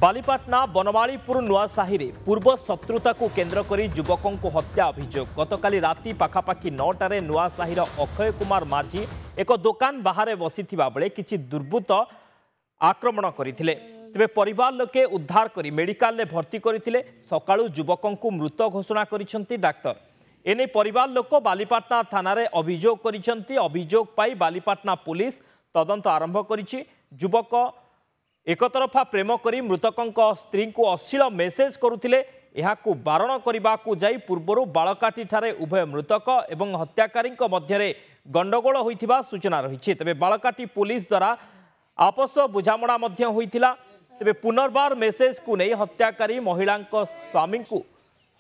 बालीपाटना बनमालीपुर नुआसाही पूर्व शत्रुता को केन्द्र कर युवकों को हत्या अभियोग गतकाली राति पाखापाखि 9टारे नुआसाही अक्षय कुमार माझी एक दुकान बाहर बसी बेले किछि दुर्बृत्त आक्रमण करते तेरे परिवार लोके उद्धार कर मेडिकल भर्ती करते सकाळु युवकों को मृत घोषणा करिसेंती डाक्तर एने परिवार लोक बालीपाटना थाना अभियोग करिसेंती अभियोग पाई बालीपाटना पुलिस तदंत आरंभ करिछि युवक एकतरफा प्रेम करी मृतकों स्त्री को अश्लील मेसेज करुथिले एहाकु बारण करने को जाई पूर्वरु बालकाटी ठारे उभय मृतक एवं हत्याकारी मध्य गंडगोल होइथिबा सूचना रही तेरे बालकाटी पुलिस द्वारा आपस बुझामणा होइथिला तेरे पुनर्बार मेसेज को नहीं हत्याकारी महिला स्वामी को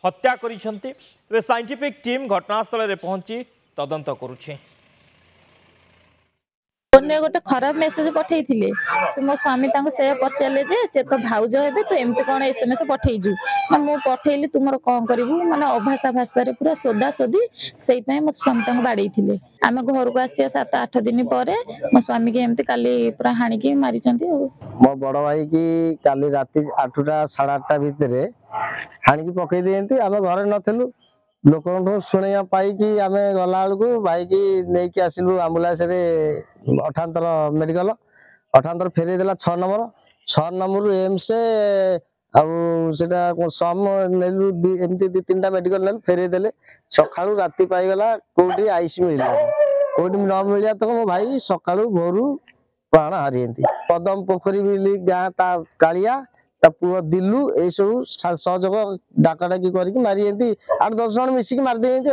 हत्या करिसेंती तेरे साइंटिफिक टीम घटनास्थल में पहुंची तदंत करुछि। गोटे खराब मेसेज पठे से मो स्वामी से पचारे जे से तो भाउज हे तो एमती कौन एसएमएस पठेजु ना मु पठेली तुम कौन करू माने अभाषा भाषा पूरा सोदा सोदी से मो स्वामी बाड़े आम घर को आसिया 7-8 दिन पर मो स्वामी की एमती काली पूरा हाणिकी मारी मो बड़ भाई की काली राति 8टा 8:30 भितर हाणिकी पकई दियंती आम घर नथिलु लोक शुणा पाई आम गला बेलू भाई की नहीं आसलु आम्बुलांस अठांतर मेडिकल अठांतर फेरे देला 6 नंबर एम्स सम नेलु एमती 2-3टा मेडिकल नेलु फेरे देले सकाळु राति पाईगला कोठी आईसी मिलला कोठी न मिलिया तो मो भाई सकाळु भोरु प्राण हारियंती पदम पोखरी बिली गाँ ता कालिया ता पुओ दिलु ए सब सहयोग डाकाडाकी करके मारी 8-10 जन मिसिकी मार देयंती।